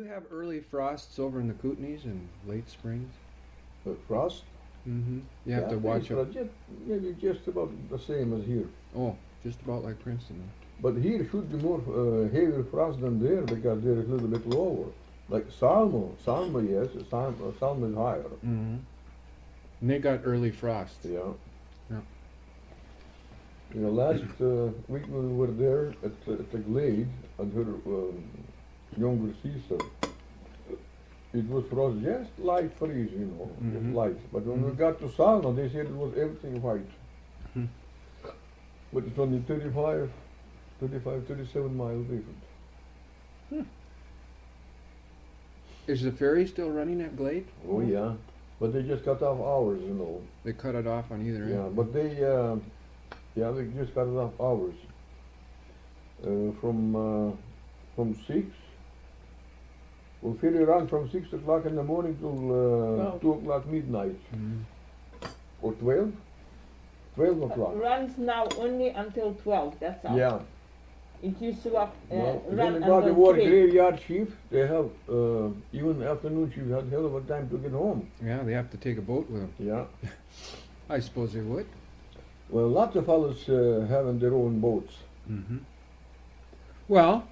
you have early frosts over in the Kootenays and late springs? Frost? Mm-hmm. You have to watch out. Maybe just about the same as here. Oh, just about like Princeton. But here should be more heavier frost than there because they're a little bit lower. Like Salmo, yes, Salmo is higher. Mm-hmm. And they got early frost. Yeah. Yeah. You know, last week when we were there at the Glade and her younger sister, it was frost just light freeze, you know, just Mhm. light. But when we Mhm. got to Salmo, they said it was everything white. Mhm. But it's only 35, 37 miles different. Is the ferry still running at Glade? Oh yeah, but they just cut off hours, you know. They cut it off on either Yeah, end. but they just cut off hours from 6. Well, ferry run from 6 o'clock in the morning till 2 o'clock midnight, Mhm. or 12, 12 o'clock. Runs now only until 12, that's all. Yeah. It used to Well, run then they got the until work 3. graveyard shift. They have even afternoon shift had hell of a time to get home. Yeah, they have to take a boat with them. Yeah. I suppose they would. Well, lots of fellows having their own boats. Mm-hmm. Well,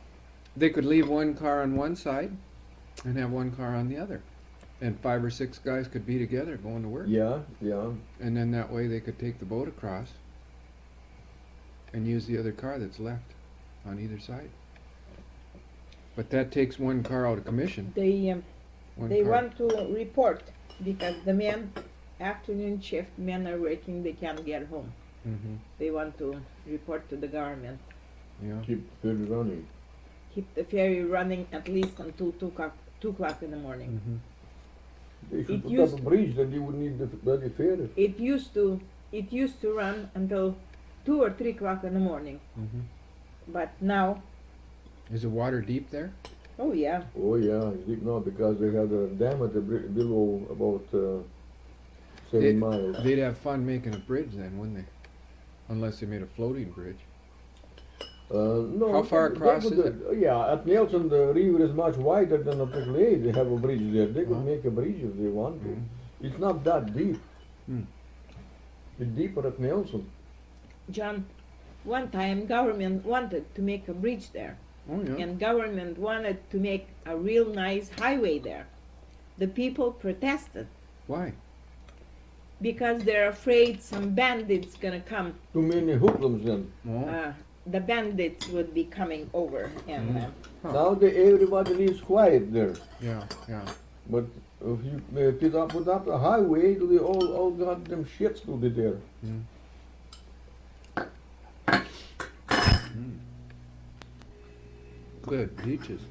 they could leave one car on one side and have one car on the other. And 5 or 6 guys could be together going to work. Yeah, yeah. And then that way they could take the boat across and use the other car that's left on either side. But that takes one car out of commission. They One they car. want to report because the men, afternoon shift, men are working, they can't get home. Mm-hmm. They want to report to the government. Yeah. Keep ferry running. Keep the ferry running at least until 2 o'clock in the morning. Mm-hmm. They should It put used- up a bridge that you would need the bloody ferry. It used to run until 2 or 3 o'clock in the morning, Mm-hmm. but now, Is the water deep there? oh yeah, Oh yeah, it's deep now because they had a dam at the below about 7 miles. They'd have fun making a bridge then, wouldn't they? Unless they made a floating bridge. No. How far they across could, is Yeah, at Nelson the river is much wider than at the Glade. They have a bridge there. They could Oh. make a bridge if they want to. Mhm. It's not that deep. Hmm. It's deeper at Nelson. John, one time government wanted to make a bridge there. Oh yeah. And government wanted to make a real nice highway there. The people protested Why? because they're afraid some bandits gonna come. Too many hoodlums then. Oh. The bandits would be coming over and Huh. Now everybody lives quiet there. Yeah, yeah. But if you put up a highway, it'll be all goddamn shits will be there. Mm. Good beaches.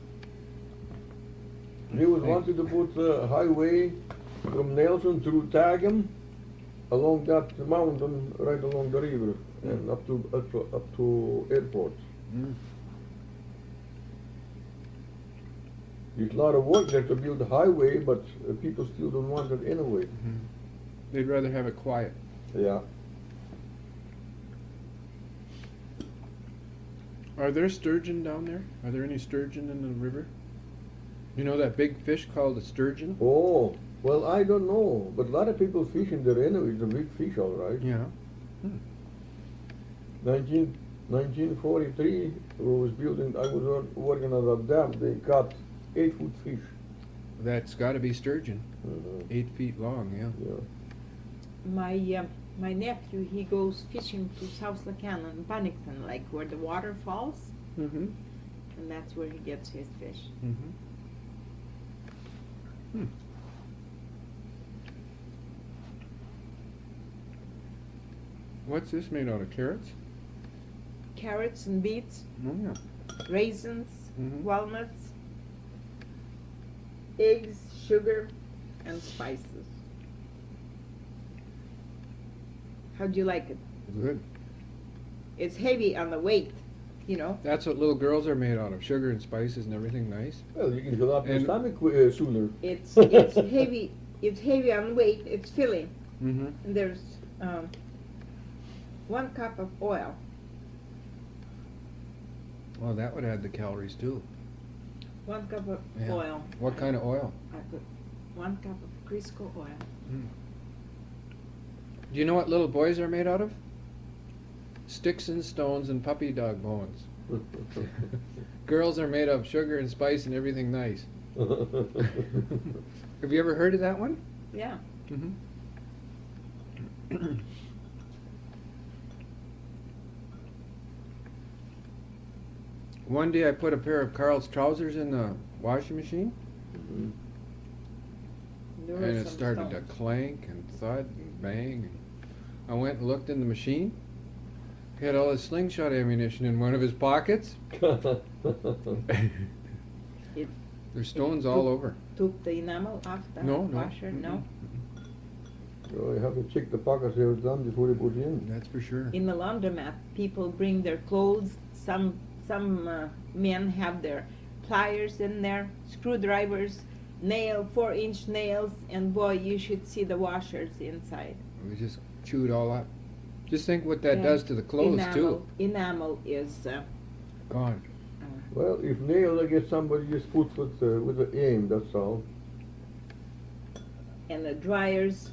They was wanted to put a highway from Nelson through Tagum, along that mountain, right along the river, and up to airport. Mm. There's a lot of work there to build a highway, but people still don't want it anyway. Mhm. They'd rather have it quiet. Yeah. Are there sturgeon down there? Are there any sturgeon in the river? You know that big fish called a sturgeon? Oh, well, I don't know, but a lot of people fish in there anyway. It's a big fish, all right. Yeah. 1943, I was working on a dam. They caught 8-foot fish. That's got to be sturgeon. Mhm. 8 feet long, yeah. Yeah. my nephew, he goes fishing to South Lacan and Pennington, like where the water falls, Mm-hmm. and that's where he gets his fish. Mm-hmm. Hmm. What's this made out of? Carrots? Carrots and beets, Oh yeah. raisins, Mhm. walnuts, eggs, sugar, and spices. How'd you like it? Good. It's heavy on the weight, you know. That's what little girls are made out of. Sugar and spices and everything nice. Well, you can fill up your And- stomach sooner. It's heavy. It's heavy on weight. It's filling, Mm-hmm. and there's 1 cup of oil. Well, that would add the calories too. 1 cup of Yeah. oil. What kind of oil? I put 1 cup of Crisco oil. Do you know what little boys are made out of? Sticks and stones and puppy dog bones. Girls are made of sugar and spice and everything nice. Have you ever heard of that one? Yeah. Mm-hmm. One day I put a pair of Carl's trousers in the washing machine, Mhm. There and were it some started to stones. clank and thud and bang. I went and looked in the machine. He had all his slingshot ammunition in one of his pockets. It There's stones all over. took the enamel off the No, no. washer? No. So you have to check the pockets they was done before they put it in. That's for sure. In the laundromat, people bring their clothes. Some men have their pliers in there, screwdrivers, 4-inch nails, and boy, you should see the washers inside. We just chewed all up. Just think what that And does to the clothes too. Enamel is Gone. Well, if nails, I guess somebody just puts with the aim, that's all. and the dryers.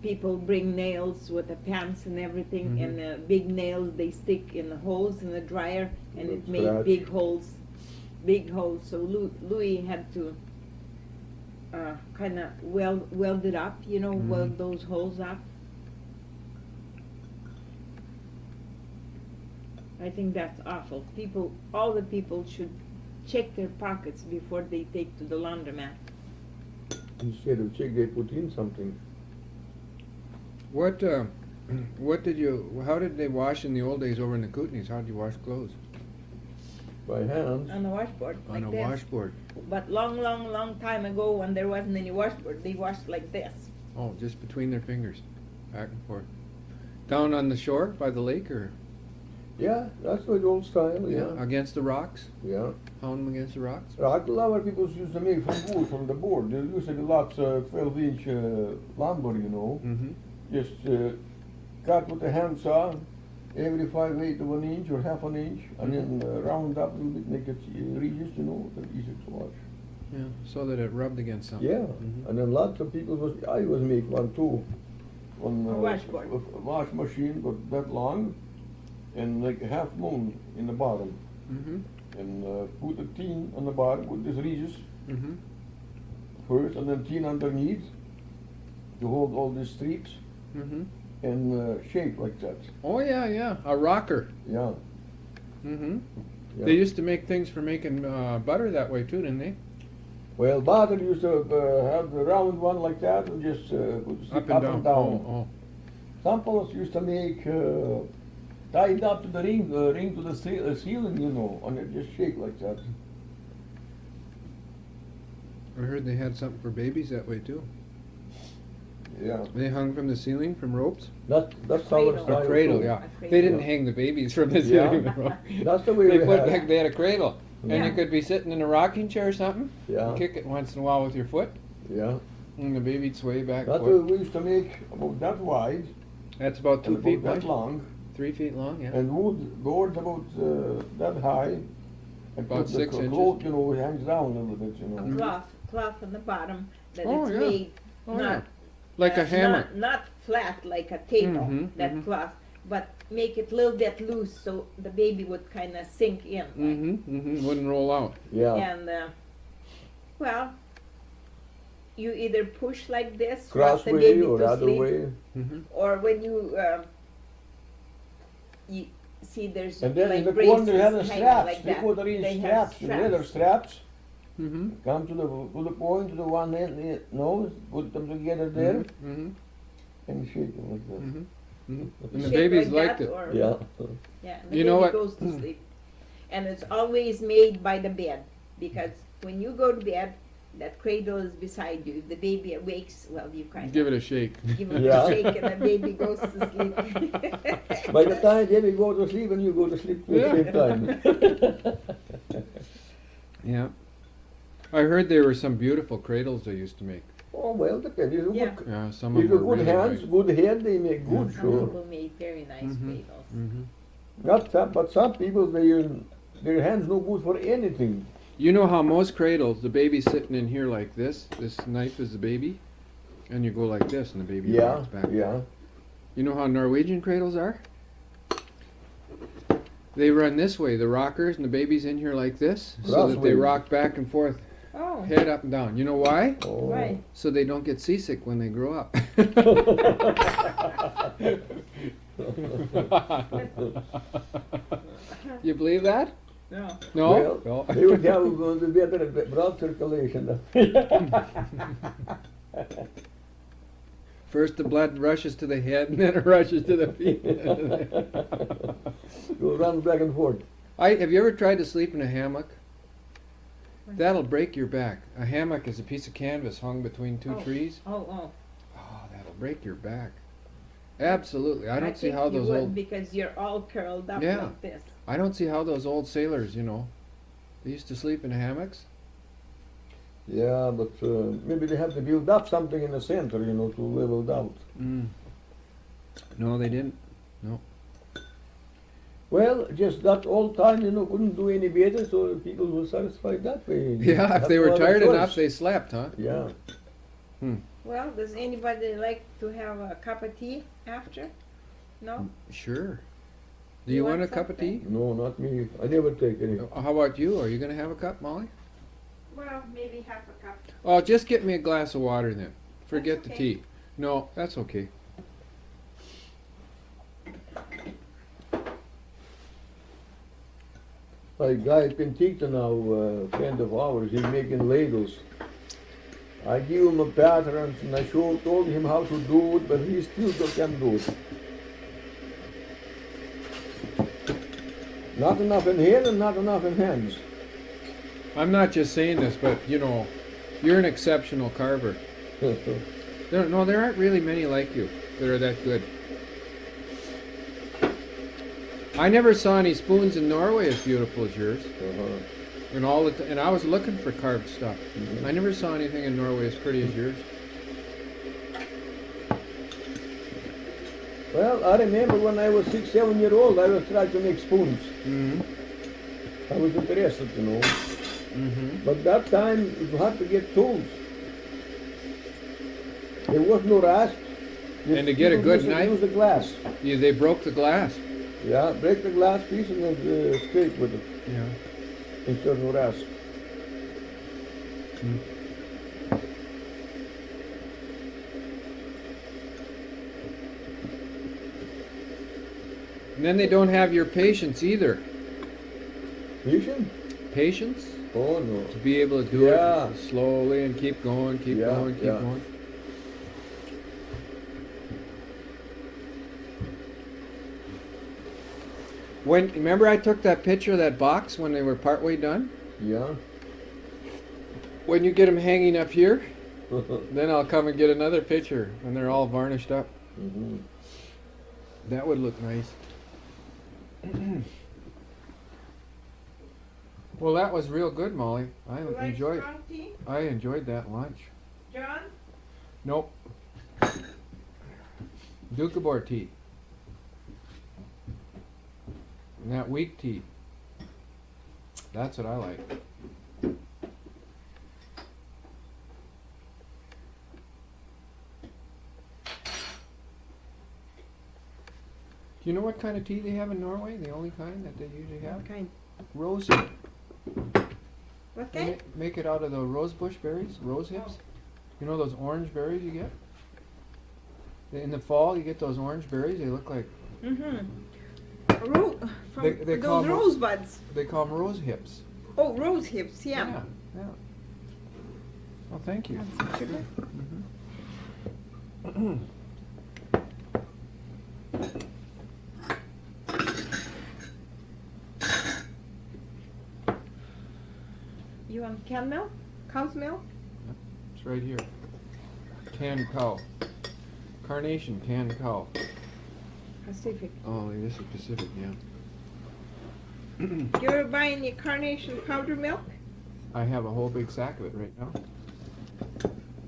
People bring nails with the pants and everything, Mhm. and the big nails they stick in the holes in the dryer, and it made Scratch. big holes, big holes. So Louis had to kind of weld it up, Mhm. weld those holes up. I think that's awful. All the people should check their pockets before they take to the laundromat. Instead of check, they put in something. What how did they wash in the old days over in the Kootenays? How did you wash clothes? By hand. On the washboard, like On a this. washboard. But long time ago, when there wasn't any washboard, they washed like this. Oh, just between their fingers. Back and forth. Down on the shore by the lake or Yeah, that's the old style, yeah. against the rocks? Yeah. Pound them against the rocks? Like a lot of people used to make from wood, from the board. There used to be lots of 12-inch lumber, Mm-hmm. Just cut with a handsaw every 5/8 of an inch or half an inch, and then round up a little bit, make it ridges, they're easy to wash. Yeah. So that it rubbed against something. Yeah, Mhm. and then lots of people I was make one too. On A washboard. a wash machine, but that long, and like a half moon in the bottom, Mm-hmm. and put a tin on the bottom with these ridges Mm-hmm. first, and then tin underneath to hold all these strips, Mm-hmm. and shape like that. Oh yeah. A rocker. Yeah. Mm-hmm. Yeah. They used to make things for making butter that way too, didn't they? Well, butter used to have the round one like that, and just put the stick Up and down. Oh. Some fellows used to make tied up to the ring to the ceiling, and it just shake like that. I heard they had something for babies that way too. Yeah, They hung from the ceiling from ropes. that's A our cradle. style. A cradle, too. yeah. A cradle. They didn't Yeah. hang the babies from the Yeah. ceiling. from the rope. That's the way They we put had. like they had a cradle, and Yeah. you could be sitting in a rocking chair or something. Yeah. Kick it once in a while with your foot, Yeah, and the baby'd sway back and that's what forth. we used to make about that wide That's about and 2 feet about that wide, long, 3 feet long. Yeah. and wood boards about that high. And About put 6 the inches. cloth, it hangs down a little bit, A cloth on the bottom that Oh, it's yeah. made Oh not yeah. Like a hammer. Not flat like a table, Mhm, that mhm. cloth, but make it a little bit loose so the baby would kind of sink in. like. Mm-hmm. Mm-hmm. Wouldn't roll out. Yeah. And well, you either push like this, rock the Crossway baby or to other sleep, way. Mm-hmm. or when you see there's And then like in the braces corner they have the hanging straps. like They that. put in They have straps, leather straps. Mm-hmm. Come to the point, to the one end, nose, put them together there, Mm-hmm. and shake them like that. Mm-hmm. Mm-hmm. And the Shape babies like liked that, it. or- Yeah. Yeah, the You know baby what? goes to sleep. And it's always made by the bed, because when you go to bed, that cradle is beside you. If the baby awakes, well, you kind Give of it a shake. give him Yeah. a shake and the baby goes to sleep. By the time they go to sleep and you go to sleep at the same time. Yeah. I heard there were some beautiful cradles they used to make. Oh, well, depends. If you Yeah. good, Yeah, some if of you them were good really hands, nice. good head, they make good, Some sure. people made very nice Mhm. cradles. Mm-hmm. Not some, but some people, their hands no good for anything. You know how most cradles, the baby's sitting in here like this knife is the baby, and you go like this and the baby Yeah, rocks back. yeah. You know how Norwegian cradles are? They run this way, the rockers, and the baby's in here like this, so that they Crossways. rock back and forth, Oh, head up and down. You know why? Oh. right. So they don't get seasick when they grow up. You believe that? No. No? Well, No. they would have the better blood circulation. First the blood rushes to the head and then it rushes to the feet. Go run back and forth. Have you ever tried to sleep in a hammock? That'll break your back. A hammock is a piece of canvas hung between two trees. Oh. Oh, that'll break your back. Absolutely. I don't see think how you those would old because you're all curled up Yeah. like this. I don't see how those old sailors, they used to sleep in hammocks. Yeah, but maybe they have to build up something in the center, to level it out. No, they didn't. Well, just that old time, couldn't do any better, so people were satisfied that way. Yeah, if Have they no were other tired choice. enough, they slept, huh? Yeah. Well, does anybody like to have a cup of tea after? No? Sure. Do You you want want a cup of tea? No, not me. I never take any. How about you? Are you going to have a cup, Molly? Well, maybe half a cup. Oh, just get me a glass of water then. Forget That's the okay. tea. No, that's okay. Like Guy Penticton now, a friend of ours, he's making ladles. I give him a pattern and I told him how to do it, but he still can't do it. Not enough in head and not enough in hands. I'm not just saying this, but you're an exceptional carver. There aren't really many like you that are that good. I never saw any spoons in Norway as beautiful as yours. And and I was looking for carved stuff. I never saw anything in Norway as pretty as yours. Well, I remember when I was 6, 7 years old, I was trying to make spoons. Mm-hmm. I was interested, Mm-hmm. But that time you had to get tools. There was no rasp. And to get a People good used to knife? use the glass. Yeah, they broke the glass. Yeah, break the glass piece and then scrape with it Yeah. instead of no rasp. And then they don't have your patience either. Patient? Patience? Oh no. To be able to do Yeah. it slowly and keep going, keep Yeah, going, keep yeah. going. Remember I took that picture of that box when they were partway done? Yeah. When you get them hanging up here, then I'll come and get another picture when they're all varnished up. Mm-hmm. That would look nice. Well, that was real good, Molly. I You like enjoyed. strong tea, I enjoyed that lunch. John? Nope. Doukhobor tea. And that weak tea. That's what I like. Do you know what kind of tea they have in Norway? The only kind that they usually have? What kind? Rose. What They kind? make it out of the rose bush berries, rose hips. You know those orange berries you get? In the fall, you get those orange berries. They look like, Mm-hmm. From They call those them- rosebuds. they call them rose hips. Oh, rose hips, yeah. Yeah. Well, thank you. That's sugar. You want canned milk? Cow's milk? It's right here. Canned cow. Carnation canned cow. Pacific. Oh, this is Pacific, yeah. You're buying your carnation powder milk? I have a whole big sack of it right now.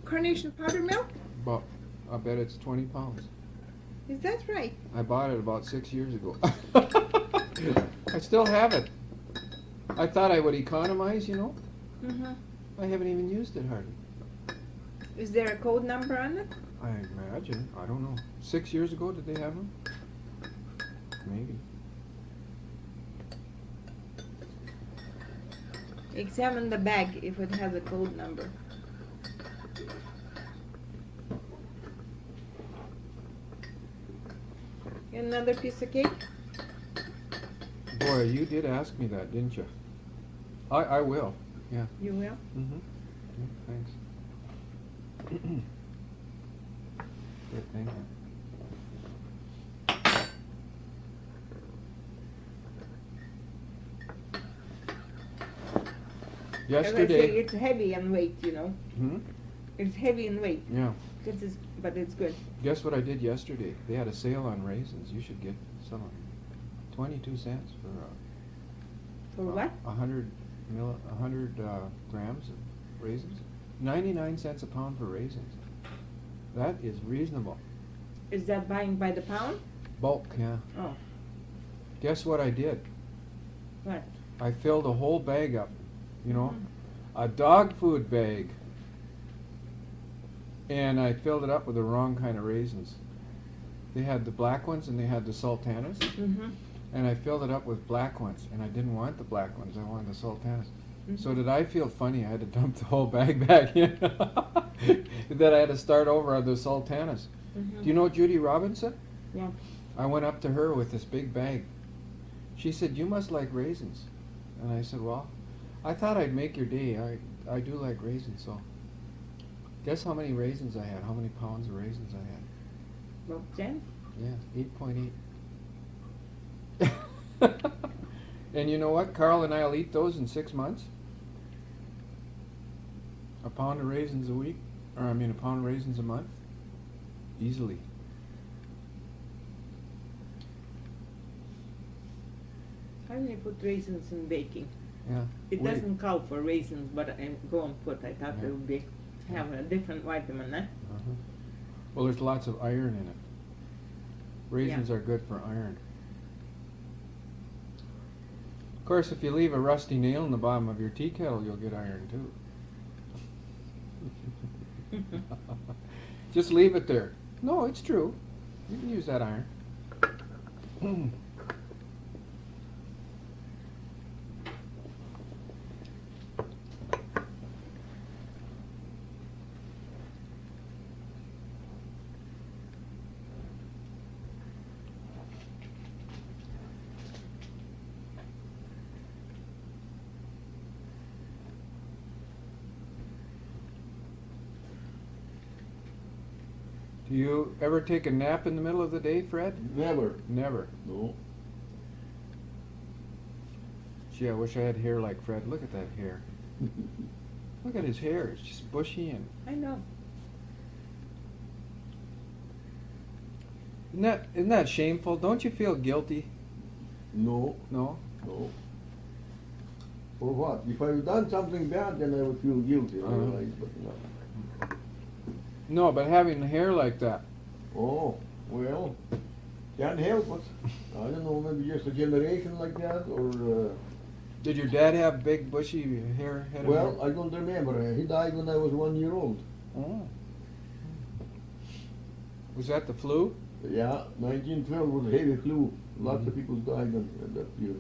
Carnation powder milk? About, I bet it's 20 pounds. Is that right? I bought it about 6 years ago. I still have it. I thought I would economize, you know. Mm-hmm. I haven't even used it hardly. Is there a code number on it? I imagine. I don't know. 6 years ago, did they have them? Maybe. Examine the bag if it has a code number. Another piece of cake? Boy, you did ask me that, didn't you? I will. Yeah. You will? Mm-hmm. Thanks. Good, thank you. As I say, Yesterday. it's heavy in weight, you know. Hmm? It's heavy in weight. Yeah. But it's good. Guess what I did yesterday? They had a sale on raisins. You should get some. 22 cents for For what? 100 grams of raisins. 99 cents a pound for raisins. That is reasonable. Is that buying by the pound? Bulk, yeah. Oh, Guess what I did? what? I filled a whole bag up, you know, Mhm. a dog food bag. And I filled it up with the wrong kind of raisins. They had the black ones and they had the sultanas. Mm-hmm. And I filled it up with black ones, and I didn't want the black ones, I wanted the sultanas. Mm-hmm. So did I feel funny? I had to dump the whole bag back in. Then I had to start over on the sultanas. Mm-hmm. Do you know Judy Robinson? Yeah. I went up to her with this big bag. She said, "You must like raisins." And I said, "Well, I thought I'd make your day. I do like raisins, so." Guess how many raisins I had? How many pounds of raisins I had? About 10? Yeah, 8.8. And you know what? Carl and I'll eat those in 6 months. A pound of raisins a week, or I mean a pound of raisins a month. Easily. How do you put raisins in baking? Yeah. It We- doesn't call for raisins, but I'm going to put. I thought Yeah. it would be have a different vitamin, eh? Uh-huh. Well, there's lots of iron in it. Raisins are good for iron. Of course, if you leave a rusty nail in the bottom of your tea kettle, you'll get iron too. Just leave it there. No, it's true. You can use that iron. Do you ever take a nap in the middle of the day, Fred? Never. Never. No. Gee, I wish I had hair like Fred. Look at that hair. Look at his hair. It's just bushy and I know. isn't that shameful? Don't you feel guilty? No. No? No. For what? If I've done something bad, then I would feel guilty. Uh-huh. Otherwise, but no. No, but having hair like that. Oh, well, can't help it. I don't know, maybe just a generation like that, or, Did your dad have big bushy hair? Head of well, hair? I don't remember. He died when I was 1 year old. Oh. Was that the flu? Yeah, 1912 was a heavy flu. Lots of Mhm. people died in that year.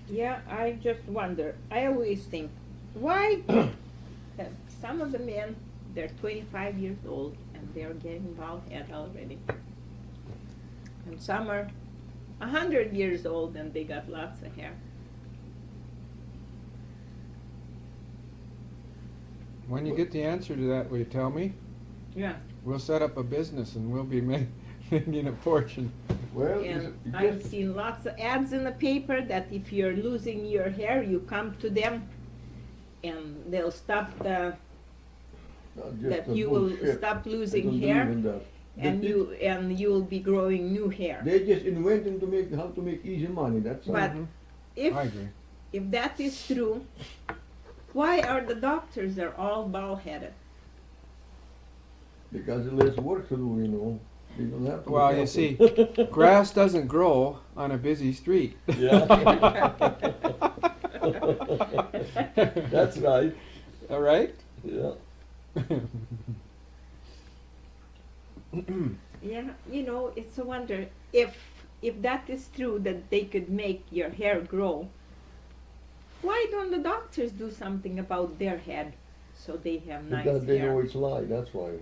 Yeah, I just wonder. I always think, why that some of the men, they're 25 years old and they're getting bald head already. And some are 100 years old and they got lots of hair. When you get the answer to that, will you tell me? Yeah. We'll set up a business and we'll be making a fortune. Well, And it's I've just, seen lots of ads in the paper that if you're losing your hair, you come to them and they'll stop not just that a you will bullshit. stop I losing don't hair believe in that. and you will be growing new hair. They just inventing to make how to make easy money. That's all. But Mhm. if I agree. if that is true, why are the doctors they're all bald headed? Because there's less work to do, you know. You don't have to. Well, be you careful. see, grass doesn't grow on a busy street. Yeah. That's right. All right? Yeah. Yeah, you know, it's a wonder if that is true that they could make your hair grow. Why don't the doctors do something about their head so they have nice Because they hair? know it's lie, that's why.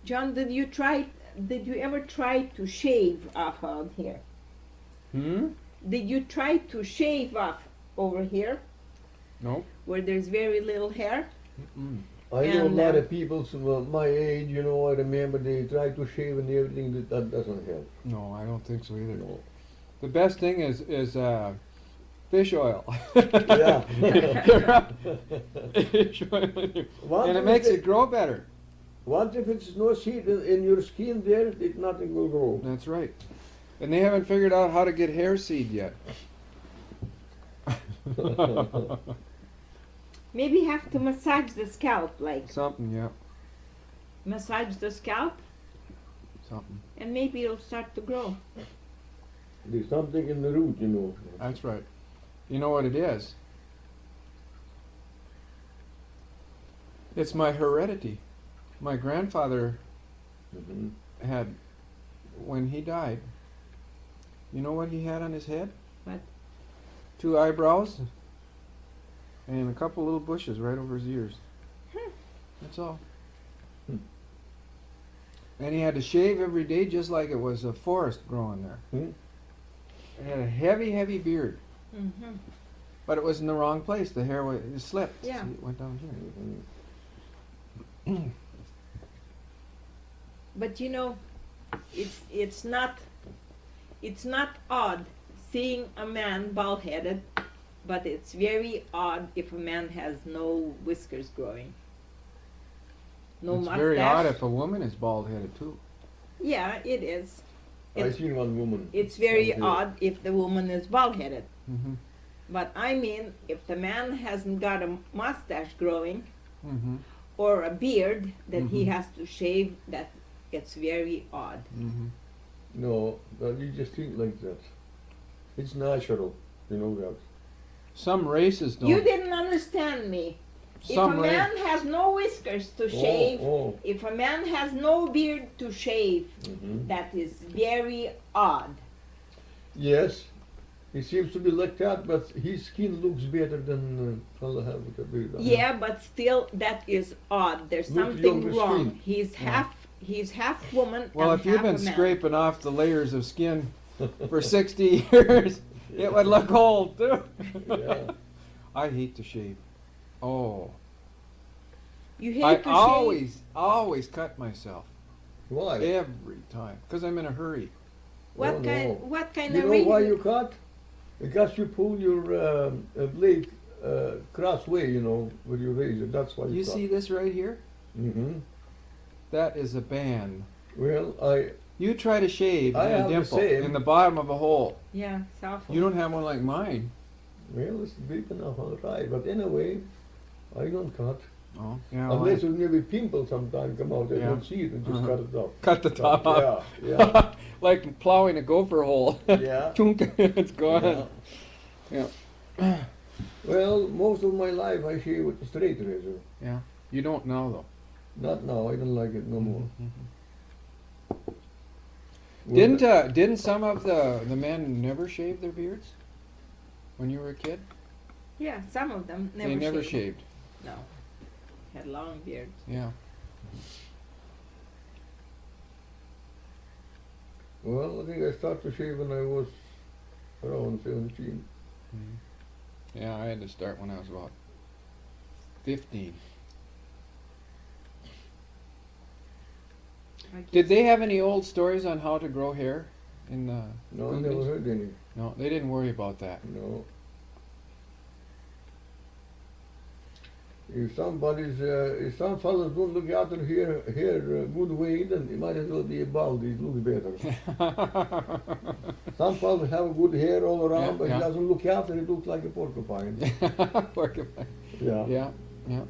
John, did you ever try to shave off out here? Hmm? Did you try to shave off over here No. where there's very little hair? Mm-mm. I know a And, lot of people my age, you know, I remember they try to shave and everything, that doesn't help. No, I don't think so either. No. The best thing is fish oil. Yeah. Fish oil Once and it if makes they- it grow better. Once if it's no seed in your skin there, nothing will grow. That's right. And they haven't figured out how to get hair seed yet. Maybe have to massage the scalp, like Something, yeah. massage the scalp, Something. and maybe it'll start to grow. There's something in the root, you know. That's right. You know what it is? It's my heredity. My grandfather Mhm. had, when he died, you know what he had on his head? What? 2 eyebrows and a couple little bushes right over his ears. That's all. Hmm. And he had to shave every day just like it was a forest growing there. Hmm. He had a heavy, heavy beard. Mm-hmm. But it was in the wrong place. The hair it slipped. Yeah. See, it went down here. Mhm. But you know, it's not odd seeing a man bald headed, but it's very odd if a man has no whiskers growing. No It's mustache. very odd if a woman is bald headed too. Yeah, it is. I It's, seen one woman. it's very Okay. odd if the woman is bald headed. Mm-hmm. But I mean, if the man hasn't got a mustache growing Mm-hmm. or a beard that he Mhm. has to shave, that it's very odd. Mm-hmm. No, but you just think like that. It's natural, you know that. Some races don't. You didn't understand me. If a Some man has no whiskers to shave, Oh, if a man has no beard to shave, mhm. that is very odd. Yes, he seems to be like that, but his skin looks better than fella have with a beard. Yeah, but still, that is odd. There's Look something younger wrong. skin. He's half woman Well, and if you've half been a man. scraping off the layers of skin for 60 years, it would look old too. Yeah. I hate to shave. Oh, You hate I to shave. always cut myself Why? every time because I'm in a hurry. What Oh, kind? no. What kind You of know reason? why you cut? Because you pull your blade crossway, you know, with your razor. That's why you You cut. see this right here? Mm-hmm. That is a band. Well, You try to shave I in a have the dimple same. in the bottom of a hole. Yeah, it's awful. You don't have one like mine. well, it's big enough, all right. But anyway, I don't cut. Oh, yeah. well, Unless maybe pimple sometime come out, I Yeah. don't see it and just Uh-huh. cut it off. cut the top off. Yeah, yeah. Like plowing a gopher hole. Yeah. Chunk, it's gone. Yeah. Yeah. Well, most of my life I shave with the straight razor. Yeah. You don't know though. Not now. I don't like it no more. Didn't some of the men never shave their beards when you were a kid? Yeah, some of them never. They never shaved. shaved. No, had long beards. Yeah. Well, I think I started to shave when I was around 17. Yeah, I had to start when I was about 15. I guess. Did they have any old stories on how to grow hair in the No, I movies? never heard any. No, they didn't worry about that. No. if if some fellas don't look out and hear good way, then it might as well be a bald. It looks better. Some fellas have good hair all around, Yeah, but yeah. he doesn't look out and it looks like a porcupine. Porcupine. Yeah. Yeah, yeah.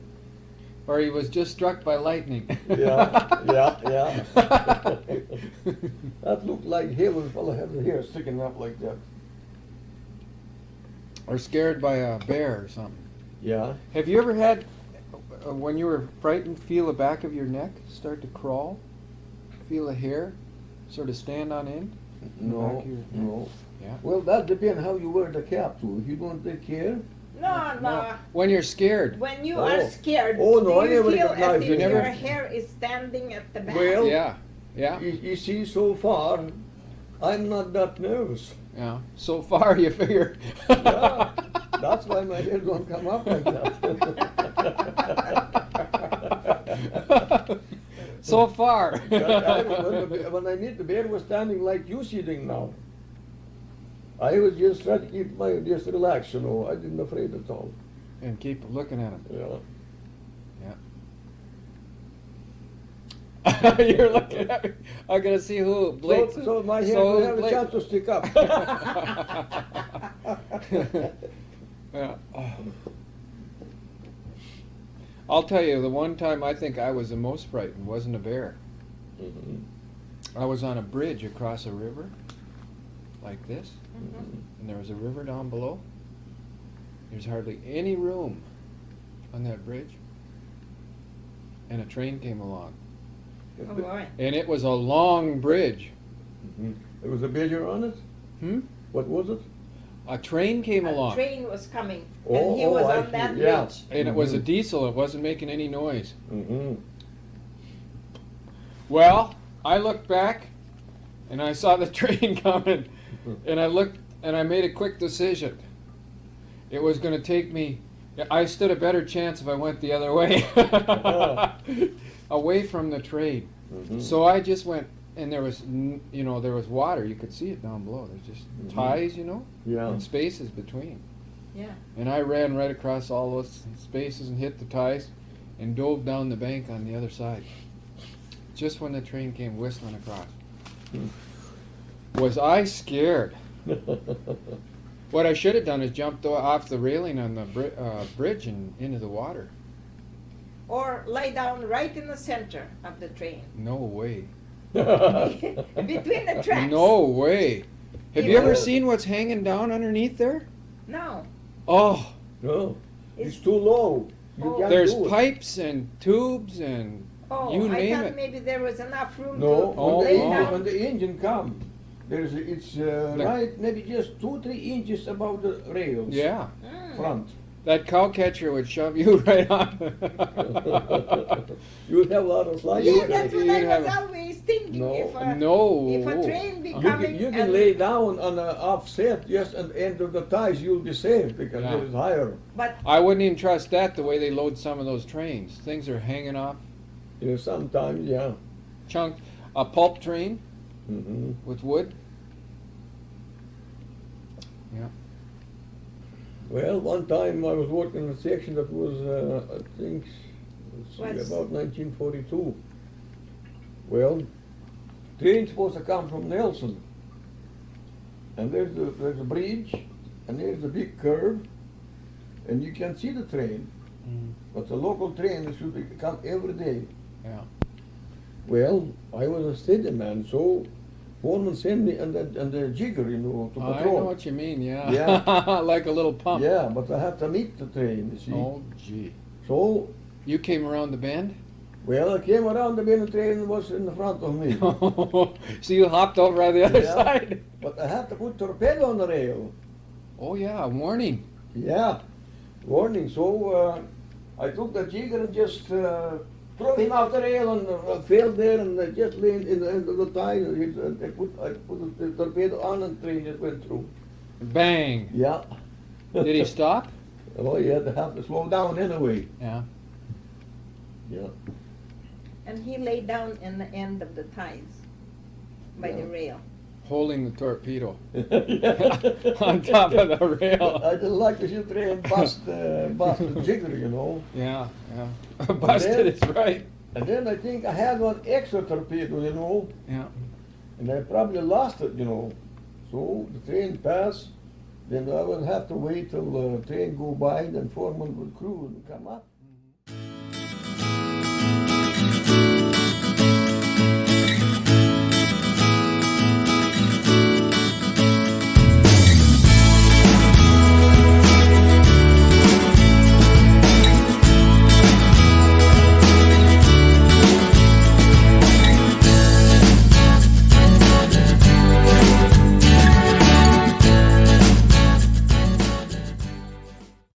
Or he was just struck by lightning. Yeah. That looked like hair when a fella had the hair sticking up like that. Or scared by a bear or something. Yeah. Have you ever had, when you were frightened, feel the back of your neck start to crawl? Feel a hair sort of stand on end? in the back No, of your neck? no. Yeah. Well, that depends how you wear the cap too. If you don't take care. No. When you're scared. When you Oh. are scared, Oh, no, I do you never feel recognized as you if never- your hair is standing at the back? Well- Yeah, yeah, You see, so far, I'm not that nervous. yeah. So far you figure. Yeah, that's why my hair don't come up like that. So far. When I meet the bear was standing like you sitting now. I was just trying to keep my just relax, you know. I didn't afraid at all. And keep looking at him. Yeah. You're looking at me. I'm gonna see who Blake. So my hair so will have a Blake- chance to stick up. Yeah. I'll tell you, the one time I think I was the most frightened wasn't a bear. Mhm. I was on a bridge across a river, like this, Mhm. and there was a river down below. There's hardly any room on that bridge, and a train came along, Oh boy. and it was a long bridge. Mhm. There was a bear on it? Hmm? What was it? A train came A along, train was coming, Oh, and he was I on that see. Yeah. bridge. and it was a Mhm. diesel. It wasn't making any noise. Mm-hmm. Well, I looked back, and I saw the train coming, and I looked, and I made a quick decision. It was going to take me. I stood a better chance if I went the other way, away from the train. Mm-hmm. So I just went, and there was, there was water. You could see it down below. There's just Mhm. ties, Yeah. and spaces between. Yeah. And I ran right across all those spaces and hit the ties, and dove down the bank on the other side. Just when the train came whistling across. Was I scared? What I should have done is jumped off the railing on the bridge and into the water. Or lay down right in the center of the train, No way. between the tracks. No way. Have you ever Yeah. seen what's hanging down underneath there? No. Oh, No, it's It's- too low. You Oh. can't there's do it. pipes and tubes and Oh, you I name thought it. maybe there was enough room No, to Oh, lay oh. down. when the engine come, it's right maybe just 2-3 inches above the rails. Yeah, Mm. Front. that cow catcher would shove you right on. You would have a lot of slides. Yeah, that's what you'd I have- was always thinking. No. If a, No. if a train be You coming can and, lay down on an offset just at the end of the ties, you'll be safe because Yeah. it is higher. but I wouldn't even trust that the way they load some of those trains. Things are hanging off You know, sometimes, yeah. chunks. A pulp train Mm-hmm. with wood. Yeah. Well, one time I was working in a section that was, I think, let's see, Was- about 1942. Well, train's supposed to come from Nelson. And there's a bridge, and there's a big curve, and you can see the train. Mm, But the local train should come every day. yeah. Well, I was a steady man, so foreman sent me and the jigger, to I know patrol. what you mean. Yeah. Yeah. Like a little pump. Yeah, but I have to meet the train, you see. Oh, gee. So, You came around the bend? well, I came around the bend, the train was in the front of me. So you hopped over on the other Yeah. side? But I had to put torpedo on the rail. Oh, yeah. Warning. Yeah, warning. So I took the jigger and just threw him off the rail and fell there and just lay in the end of the tide. I put the torpedo on and the train just went through. Bang. Yeah. Did he stop? Oh, you had to have to slow down anyway. Yeah. Yeah. and he lay down in the end of the ties by the Yeah. rail. holding the torpedo Yeah. on top of the rail. I didn't like to see train bust the jigger, you know. Yeah, yeah. Busted is right. And then I think I had one extra torpedo, you know, Yeah. and I probably lost it, you know. So the train passed, then I would have to wait till the train go by, then foreman would crew and come up.